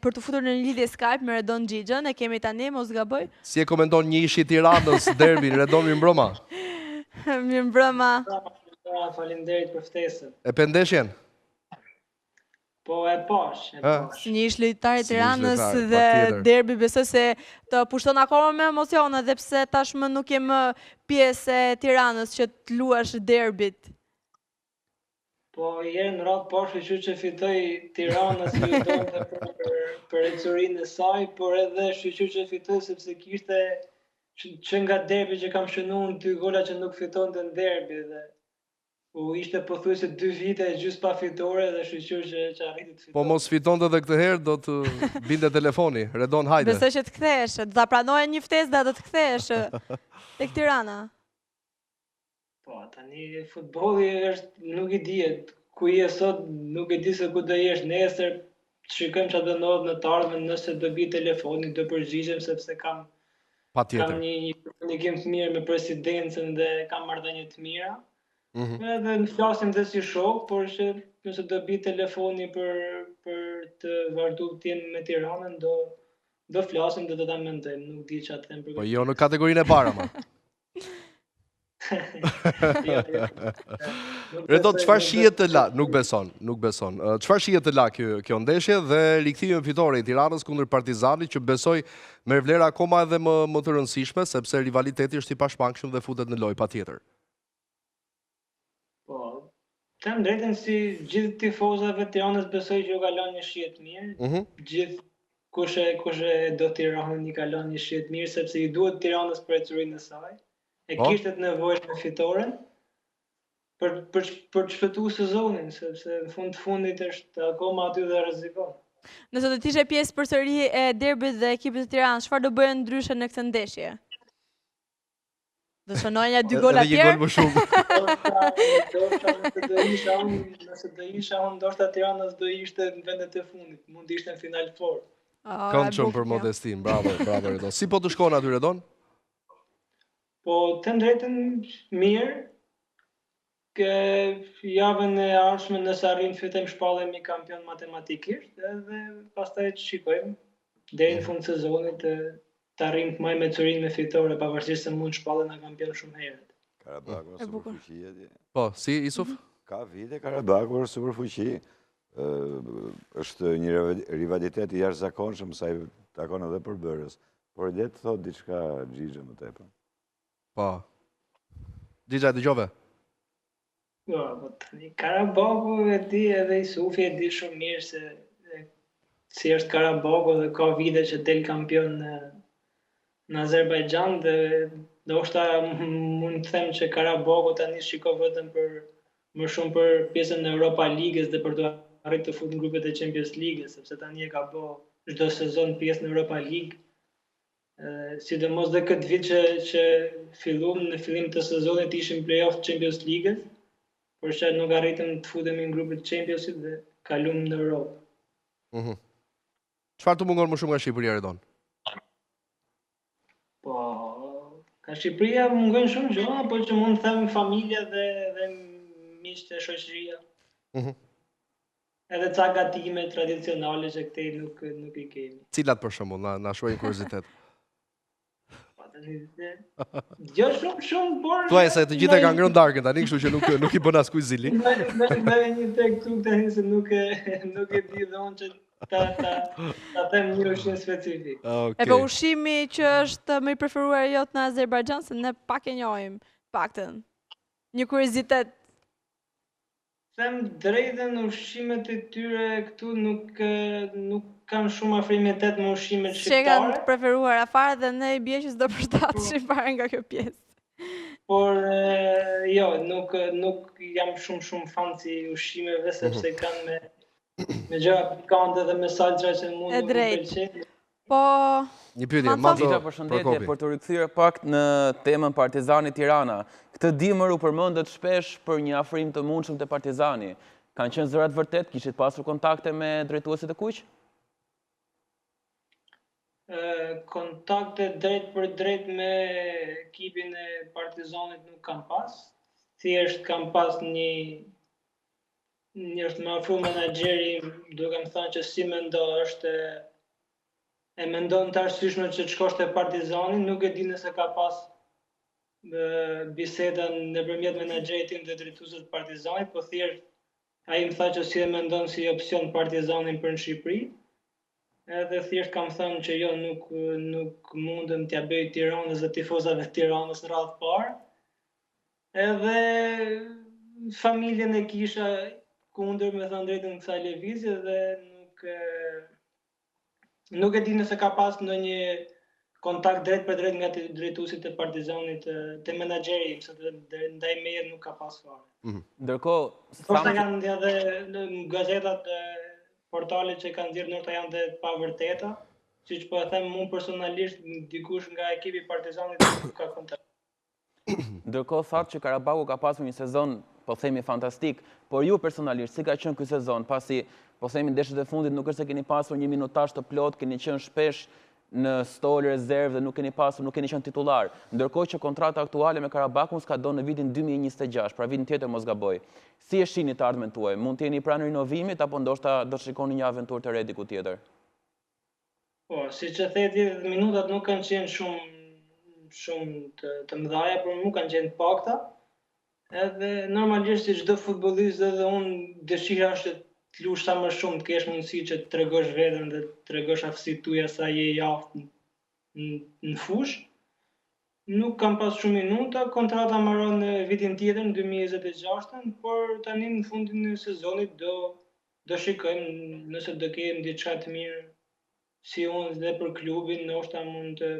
për të futur në një lidhje Skype me Redon Xhixhën, e kemi tani, mos gaboj. Si e komenton një ishi Tiranës derbin, Redon Mirëmbrëma? Mirëmbrëma. Faleminderit për ftesën. E pendeshjen? Po e pash. Si një ish lojtar i Tiranës dhe derbi besoj se të pushton akoma me emocione dhe pse tashmë nuk je më pjesë e Tiranës që të luash derbit. Po herë në radhë pash që fitoi Tirana si donte për ecurinë e saj, por edhe shqyqyr që fitoi sepse kishte që nga derbi që kam shënuar 2 gola që nuk fitonte në derbi dhe ishte pothuajse 2 vite gjysmë pa fitore dhe shqyqyr që arriti të fitoj. Po mos fitonte edhe këtë herë do të binte telefoni. Redon hajde. Besoj që të kthehesh, do ta pranoje një ftesë dhe do të kthehesh tek Tirana. Po, tani futbolli është nuk i dihet ku je sot, nuk e di se ku do jesh nesër. Shikojmë çfarë do ndodh në të ardhmen, nëse do vi telefoni, do përgjigjem sepse kam një komunikim të mirë me presidencën dhe kam marrëdhënie të mira. Edhe në flasim dhe si shok, por që nëse do vi telefoni për të vazhduar të jenë me Tiranën, do flasim dhe do ta mendojmë, nuk di çfarë të them për. Po jo në kategorinë e parë ama. Redon, çfarë shihet të la? Nuk beson. Çfarë shihet të la kjo ndeshje dhe rikthimi fitore i Tiranës kundër Partizanit që besoj merr vlera akoma edhe më të rëndësishme sepse rivaliteti është i pashmangshëm dhe futet në lojë patjetër. Po, them drejtën si gjithë tifozave të Tiranës besoj që u kalon një shije të mirë. Gjithë kush e do Tiranën i kalon një shije të mirë sepse i duhet Tiranës për ecurinë e saj. E kishte të nevojshme fitoren për të shpëtuar sezonin, sepse në fund të fundit është akoma aty dhe rrezikon. Nëse do të ishe pjesë përsëri e derbit dhe ekipit të Tiranës, çfarë do bëje ndryshe në këtë ndeshje? Do shënojnë 2 gola tjerë? Edhe 1 gol më shumë. Nëse do isha unë, ndoshta Tiranës do ishte në vendet e fundit, mund të ishte në final fort. Këndshëm për modestin, bravo Redon. Si po të shkon aty Redon? Po, të drejtën mirë, javën e ardhshme nëse arrim fitojmë shpallemi kampion matematikisht, edhe pastaj shikojmë deri në fund sezonit të arrim të marrim ecurinë me fitore, pavarësisht se mund shpallen nga kampion shumë herët. Karabaku është superfuqi atje. Po, si Isuf? Ka vite Karabaku është superfuqi. Është një rivalitet i jashtëzakonshëm sa i takon edhe përbërës. Por le të thotë diçka Xhixha më tepër. Po. Xhixha dëgjove? Po, Karabaku e di edhe Isufi e di shumë mirë se si është Karabaku dhe ka vite që del kampion në Azerbajxhan dhe ndoshta mund të them që Karabaku tani shikon vetëm më shumë për pjesën e Europa Ligës dhe për të arritur të futet në grupet e Champions League-s, sepse tani e ka bërë çdo sezon pjesë në Europa League. Sidomos dhe këtë vit që filluam në fillim të sezonit ishim play-off Champions League-s, por që nuk arritëm të futemi në grupet e Champions-it dhe kalum në Europë. Çfarë të mungon më shumë nga Shqipëria Redon? Po, ka Shqipëria mungon shumë gjëra, por që mund të them familja dhe miqtë e shoqëria. Edhe ca gatime tradicionale që këtej nuk i kemi. Cilat për shembull, na shohin kuriozitet. Jo shumë, por... Thuaj se të gjitha kanë ngrënë darkën tani, kështu që nuk i bën askuj zili. Në një tek këtu tani se nuk e di dhe unë që ta them një ushqim specifik. E po ushqimi që është më i preferuar jot në Azerbajxhan, se ne pak e njohim, paktën. Një kuriozitet. Them drejtën, ushqimet e tyre këtu nuk kanë shumë afrimitet me ushqimet shqiptare. Që kanë preferuar afare dhe ne i bie që s'do përshtateshim fare nga kjo pjesë. Por jo, nuk jam shumë fan si ushqimeve sepse kanë me gjëra pikante dhe me salca që mund të pëlqejnë. Po, një pyetje, Mazo, përshëndetje, për të rikthyer pak në temën Partizani Tirana. Këtë dimër u përmendet shpesh për një afrim të mundshëm te Partizani. Kanë qenë zërat vërtet, kishit pasur kontakte me drejtuesit e kuq? Kontakte drejt për drejt me ekipin e Partizanit nuk kam pas. Thjesht kam pas një është më afru menaxheri duke më thënë që si mendo është e mendon të arsyeshme që të shkosh te Partizani, nuk e di nëse ka pas biseda nëpërmjet menaxherit tim dhe drejtuesit të Partizanit, po thjesht ai më tha që si e mendon si opsion Partizanin për në Shqipëri. Edhe thjesht kam thënë që jo, nuk mundem t'ja bëj Tiranës dhe tifozave të Tiranës në radhë parë. Edhe familjen e kisha kundër, me thënë drejtën, kësaj lëvizje dhe nuk e di nëse ka pas ndonjë kontakt drejt për drejt nga drejtuesit e Partizanit te menaxheri im, se ndaj meje nuk ka pas fare. Ndërkohë, Ndoshta janë edhe në gazetat, portalet që kanë nxjerrë nota janë dhe pa vërteta, siç po e them unë personalisht, dikush nga ekipi i Partizanit nuk ka kontakt. Ndërkohë thatë që Karabaku ka pasur një sezon, po themi fantastik, por ju personalisht, si ka qenë ky sezon, pasi, po themi ndeshjet e fundit nuk është se keni pasur një minutazh të plot, keni qenë shpesh në stol rezervë dhe nuk keni qenë titular. Ndërkohë që kontrata aktuale me Karabakun s'ka do në vitin 2026, pra vitin tjetër mos gaboj. Si e shihni të ardhmen tuaj? Mund të jeni pranë rinovimit apo ndoshta do të shikoni një aventurë të re diku tjetër? Po, siç e the, 10 minutat nuk kanë qenë shumë të mëdhaja, por nuk kanë qenë pakta. Edhe normalisht si çdo futbollist edhe unë dëshira është të lush sa më shumë, të kesh mundësi që të tregosh veten dhe të tregosh aftësitë tuaja sa je i aftë në fushë. Nuk kam pas shumë minuta, kontrata mbaron në vitin tjetër, në 2026, por tani në fundin e sezonit do shikojmë nëse do kemi diçka të mirë si unë dhe për klubin, ndoshta mund të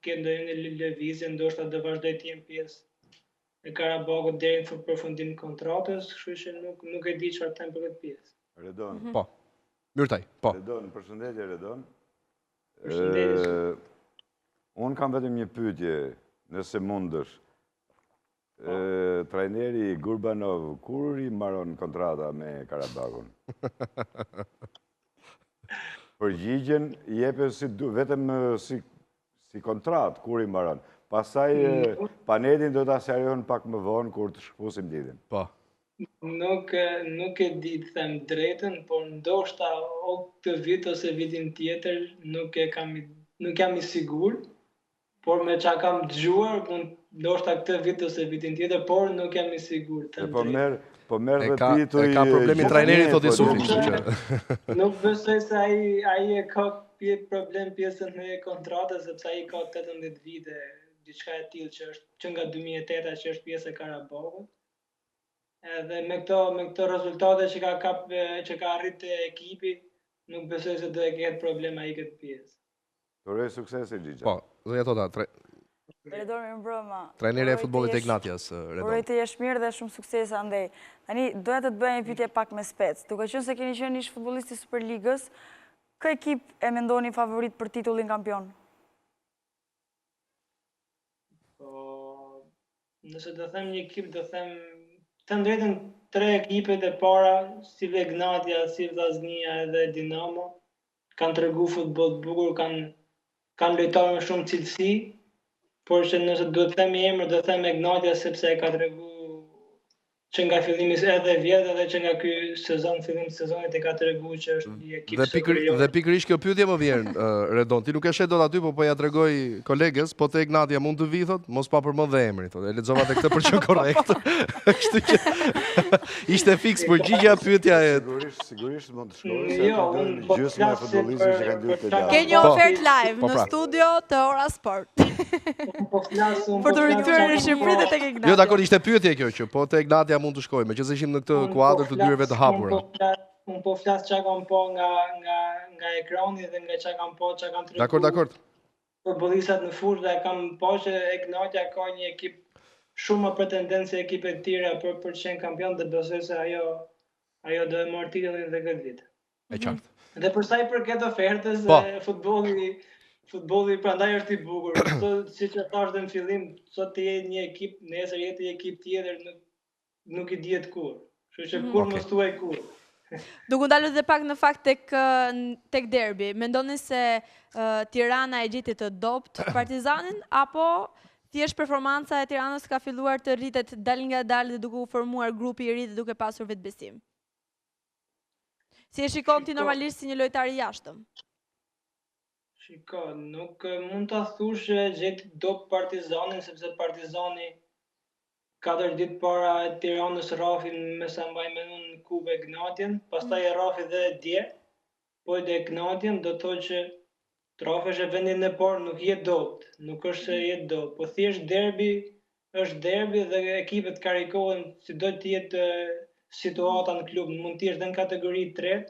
ketë ndonjë lëvizje, ndoshta do vazhdoj të jem pjesë e Karabakut deri në përfundim të kontratës, kështu që nuk e di çfarë them për këtë pjesë. Redon. Po. Myrtaj, po. Redon, përshëndetje Redon. Përshëndetje. Unë kam vetëm një pyetje, nëse mundësh. Trajneri Gurbanov, kur i mbaron kontrata me Karabakun? Përgjigjen jepe vetëm si kontratë, kur i mbaron. Pastaj panelin do ta sqarojnë pak më vonë kur të shkpusim ditën. Po. Nuk e di të them drejtën, por ndoshta o këtë vit ose vitin tjetër nuk jam i sigurt, por me çka kam dëgjuar, ndoshta këtë vit ose vitin tjetër, por nuk jam i sigurt. Po merr dhe ti ka problemin trajneri thotë Sufi, kështu që. Nuk besoj se ai e ka problem pjesën e kontratës, sepse ai ka 18 vite, diçka e tillë që nga 2008 që është pjesë e Karabakut. Edhe me këto rezultate që ka arrit ekipi, nuk besoj se do e ketë problem ai këtë pjesë. Uroj suksese Xhixa. Po, zonja Tota, Redon mirëmbrëma. trajneri e futbollit e Ignatias, Redon. Uroj të jesh mirë dhe shumë suksese andej. Tani doja të të bëja një pyetje pak me spec. Duke qenë se keni qenë ish futbollisti i Superligës, kë ekip e mendoni favorit për titullin kampion? Po, nëse do them një ekip, do them të drejtën 3 ekipet e para, si Ignatia, si Vllaznia edhe Dinamo, kanë tregu futboll të bukur, kanë lojtarë me shumë cilësi, por që nëse duhet të them emër, do të them Ignatia sepse e ka tregu që nga fillimi edhe vjet edhe që nga ky sezon, fillim të sezonit e ka treguar që është një ekip superior. Dhe pikërisht kjo pyetje më vjen, Redon, ti nuk e sheh dot aty, po ja tregoj kolegës, po te Ignatia mund të vi thot, mos pa përmend dhe emrin thot. E lexova te këtë për që korrekt. Kështu që ishte fiks përgjigja pyetja e Sigurisht mund të shkojë. Jo, unë gjysmë e futbollistëve që kanë dhënë të Ke një ofertë live në studio të Ora Sport. Për të rikthyer në Shqipëri dhe tek Ignatia. Jo, dakor, ishte pyetje kjo që po te Ignatia mund të shkojë, meqenëse ishim në këtë kuadër të dyreve të hapura. Unë po flas çka kam po nga ekrani dhe nga çka kam po, çka kanë treguar. Dakor. Futbollistat në fushë dhe kam po që Ignatia ka një ekip shumë më pretendent se ekipet e tjera për të qenë kampion dhe besoj se ajo do e marrë titullin dhe këtë vit. E qartë. Dhe për sa i përket ofertës, futbolli prandaj është i bukur. Siç e thash në fillim, sot të jetë një ekip, nesër jetë një ekip tjetër, nuk i dihet kur. Kështu që kur mos thuaj kur. Duke ndalur edhe pak në fakt tek derbi, mendoni se Tirana e gjeti të dopt Partizanin apo thjesht performanca e Tiranës ka filluar të rritet dal nga dal dhe duke u formuar grupi i ri dhe duke pasur vetbesim? Si e shikon ti normalisht si një lojtar i jashtëm? Shiko, nuk mund të thush gjeti do Partizanin, sepse Partizani 4 ditë para Tiranës rafin me sa mbaj mendon në Kupë e Gnatjen, pastaj e rafi dhe dje, po edhe Gnatjen do të thotë që të rafësh e vendin e parë nuk jetë dopt, nuk është se jetë dopt, po thjesht derbi është derbi dhe ekipet karikohen si do të jetë situata në klub, mund të jesh në kategori 3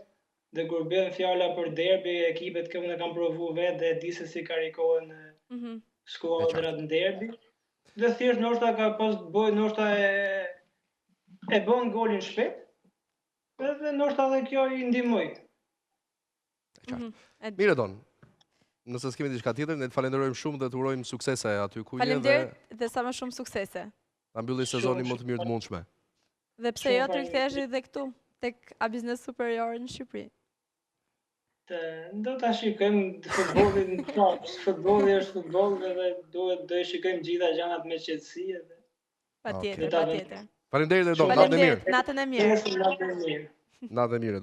dhe kur bën fjala për derbi, ekipet kanë provu vetë dhe di se si karikohen skuadrat në derbi. Dhe thjesht ndoshta ka pas bëj ndoshta e bën golin shpejt. Edhe ndoshta edhe kjo i ndihmoi. Mirë Don. Nëse s'kemi diçka tjetër, ne të falenderojmë shumë dhe të urojmë suksese aty ku je. Faleminderit dhe sa më shumë suksese. Ta mbylli sezonin më të mirë të mundshme. Dhe pse jo të rikthehesh edhe këtu tek A Biznes Superior në Shqipëri. Do ta shikojmë futbollin tonë. Futbolli është futboll dhe do e shikojmë gjitha gjanat me qetësi edhe. Patjetër, patjetër. Faleminderit Don, natën e mirë. Natën e mirë. Natën e mirë. Natën e mirë.